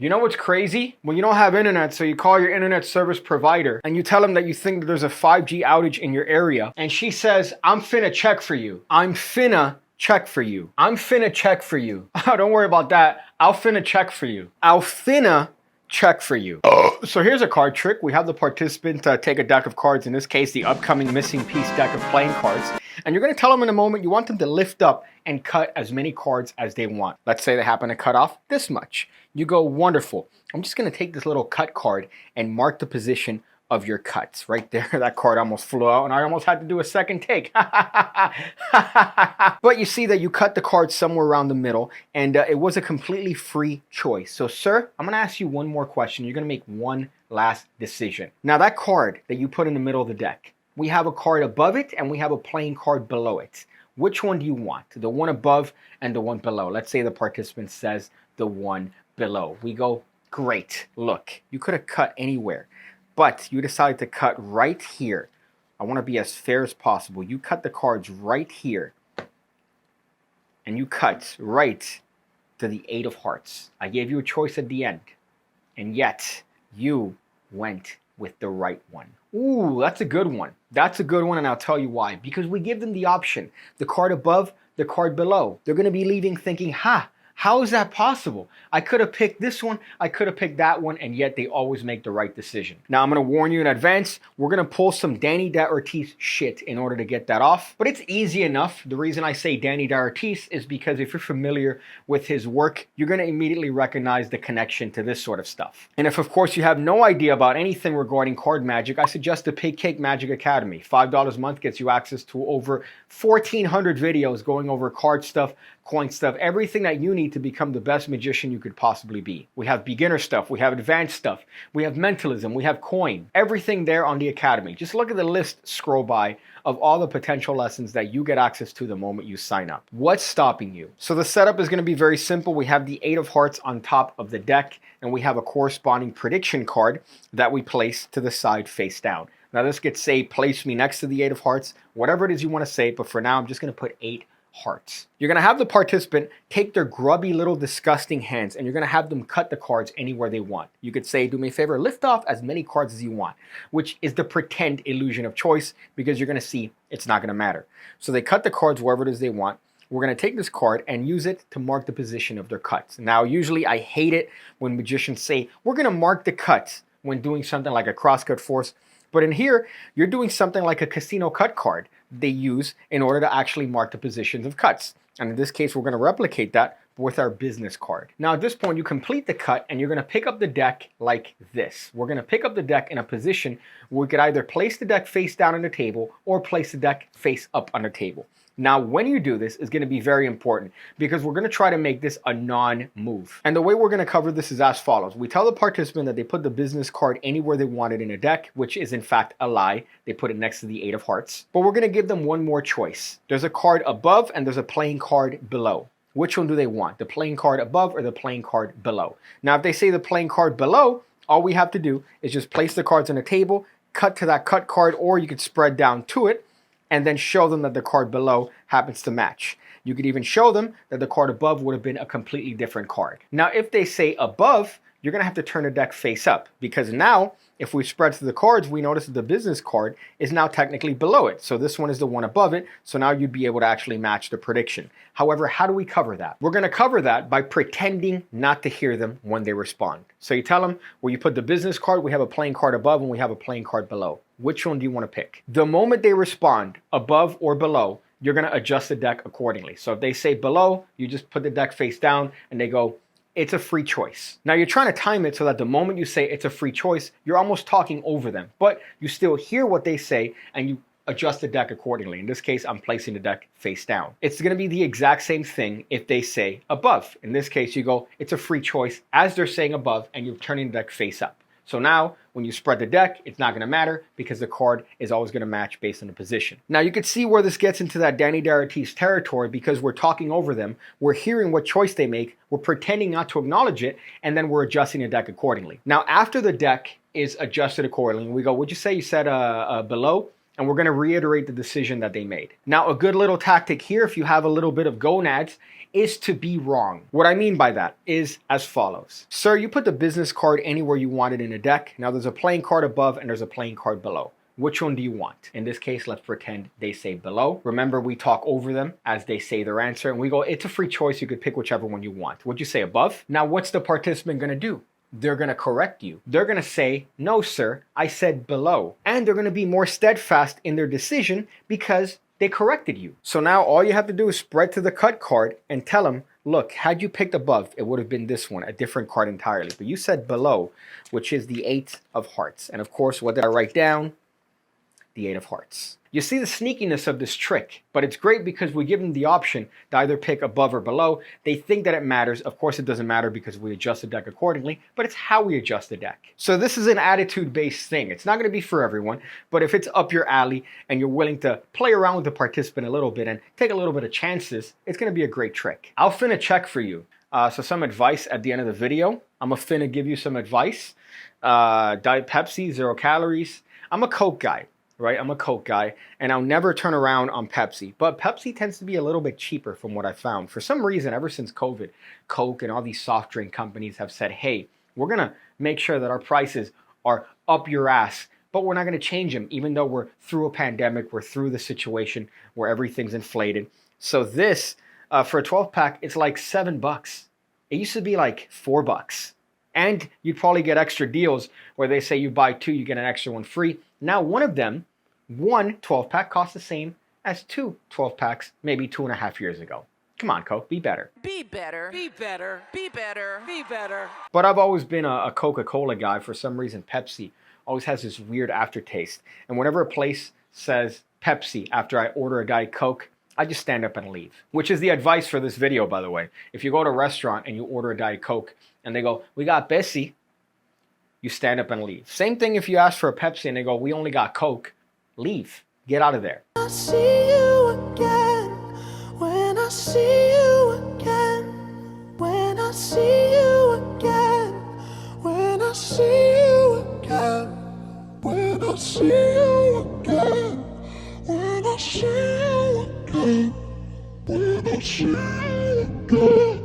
You know what's crazy? When you don't have internet, so you call your internet service provider and you tell them that you think that there's a 5G outage in your area, and she says, I'm finna check for you. I'm finna check for you. I'm finna check for you. Oh, don't worry about that. I'll finna check for you. I'll finna check for you. So here's a card trick. We have the participant take a deck of cards, in this case, the upcoming missing piece deck of playing cards. And you're gonna tell them in a moment you want them to lift up and cut as many cards as they want. Let's say they happen to cut off this much. You go, wonderful. I'm just gonna take this little cut card and mark the position of your cuts. Right there, that card almost flew out and I almost had to do a second take. But you see that you cut the card somewhere around the middle, and it was a completely free choice. So sir, I'm gonna ask you one more question. You're gonna make one last decision. Now that card that you put in the middle of the deck, we have a card above it and we have a playing card below it. Which one do you want? The one above and the one below. Let's say the participant says the one below. We go, great. Look, you could have cut anywhere, but you decided to cut right here. I want to be as fair as possible. You cut the cards right here, and you cut right to the 8 of hearts. I gave you a choice at the end, and yet you went with the right one. Ooh, that's a good one. That's a good one, and I'll tell you why. Because we give them the option, the card above, the card below. They're going to be leaving thinking, how is that possible? I could have picked this one, I could have picked that one, and yet they always make the right decision. Now, I'm going to warn you in advance, we're going to pull some Danny Ortiz shit in order to get that off. But it's easy enough. The reason I say Danny Ortiz is because if you're familiar with his work, you're going to immediately recognize the connection to this sort of stuff. And if, of course, you have no idea about anything regarding card magic, I suggest the PigCake Magic Academy. $5 a month gets you access to over 1,400 videos going over card stuff, coin stuff, everything that you need to become the best magician you could possibly be. We have beginner stuff, we have advanced stuff, we have mentalism, we have coin, everything there on the academy. Just look at the list scroll by of all the potential lessons that you get access to the moment you sign up. What's stopping you? So the setup is going to be very simple. We have the 8 of hearts on top of the deck, and we have a corresponding prediction card that we place to the side face down. Now this gets say place me next to the 8 of hearts, whatever it is you want to say, but for now I'm just going to put 8 hearts. You're going to have the participant take their grubby little disgusting hands and you're going to have them cut the cards anywhere they want. You could say, do me a favor, lift off as many cards as you want, which is the pretend illusion of choice because you're going to see it's not going to matter. So they cut the cards wherever it is they want. We're going to take this card and use it to mark the position of their cuts. Now, usually I hate it when magicians say, we're going to mark the cuts when doing something like a crosscut force. But in here, you're doing something like a casino cut card they use in order to actually mark the positions of cuts. And in this case, we're going to replicate that with our business card. Now at this point, you complete the cut and you're going to pick up the deck like this. We're going to pick up the deck in a position where we could either place the deck face down on the table or place the deck face up on the table. Now, when you do this is going to be very important because we're going to try to make this a non-move. And the way we're going to cover this is as follows. We tell the participant that they put the business card anywhere they want it in a deck, which is in fact a lie. They put it next to the 8 of hearts. But we're going to give them one more choice. There's a card above and there's a playing card below. Which one do they want? The playing card above or the playing card below? Now, if they say the playing card below, all we have to do is just place the cards on the table, cut to that cut card, or you could spread down to it, and then show them that the card below happens to match. You could even show them that the card above would have been a completely different card. Now, if they say above, you're going to have to turn the deck face up because now, if we spread to the cards, we notice that the business card is now technically below it. So this one is the one above it. So now you'd be able to actually match the prediction. However, how do we cover that? We're going to cover that by pretending not to hear them when they respond. So you tell them where you put the business card, we have a playing card above and we have a playing card below. Which one do you want to pick? The moment they respond above or below, you're going to adjust the deck accordingly. So if they say below, you just put the deck face down and they go, it's a free choice. Now you're trying to time it so that the moment you say it's a free choice, you're almost talking over them, but you still hear what they say and you adjust the deck accordingly. In this case, I'm placing the deck face down. It's going to be the exact same thing if they say above. In this case, you go, it's a free choice as they're saying above and you're turning the deck face up. So now when you spread the deck, it's not going to matter because the card is always going to match based on the position. Now you can see where this gets into that Danny Ortiz territory because we're talking over them, we're hearing what choice they make, we're pretending not to acknowledge it, and then we're adjusting the deck accordingly. Now after the deck is adjusted accordingly, we go, what'd you say? You said below? And we're going to reiterate the decision that they made. Now, a good little tactic here, if you have a little bit of gonads, is to be wrong. What I mean by that is as follows. Sir, you put the business card anywhere you want it in a deck. Now there's a playing card above and there's a playing card below. Which one do you want? In this case, let's pretend they say below. Remember, we talk over them as they say their answer, and we go, it's a free choice. You could pick whichever one you want. Would you say above? Now, what's the participant going to do? They're going to correct you. They're going to say, no, sir, I said below. And they're going to be more steadfast in their decision because they corrected you. So now all you have to do is spread to the cut card and tell them, look, had you picked above, it would have been this one, a different card entirely. But you said below, which is the 8 of hearts. And of course, what did I write down? The 8 of hearts. You see the sneakiness of this trick, but it's great because we give them the option to either pick above or below. They think that it matters. Of course, it doesn't matter because we adjust the deck accordingly, but it's how we adjust the deck. So this is an attitude-based thing. It's not going to be for everyone, but if it's up your alley and you're willing to play around with the participant a little bit and take a little bit of chances, it's going to be a great trick. I'll finna check for you. So some advice at the end of the video. I'm finna give you some advice. Diet Pepsi, 0 calories. I'm a Coke guy. Right, I'm a Coke guy, and I'll never turn around on Pepsi. But Pepsi tends to be a little bit cheaper from what I found. For some reason, ever since COVID, Coke and all these soft drink companies have said, hey, we're going to make sure that our prices are up your ass, but we're not going to change them, even though we're through a pandemic, we're through the situation where everything's inflated. So this, for a 12-pack, it's like $7. It used to be like $4. And you'd probably get extra deals where they say you buy 2, you get an extra one free. Now, one 12-pack costs the same as 2 12-packs maybe 2.5 years ago. Come on, Coke, be better. Be better. Be better. Be better. Be better. But I've always been a Coca-Cola guy. For some reason, Pepsi always has this weird aftertaste. And whenever a place says Pepsi after I order a Diet Coke, I just stand up and leave. Which is the advice for this video, by the way. If you go to a restaurant and you order a Diet Coke and they go, we got Pepsi, you stand up and leave. Same thing if you ask for a Pepsi and they go, we only got Coke. Leave. Get out of there. I see you again. When I see you again. When I see you again. When I see you again. When I see you again. When I see you again. When I see you again.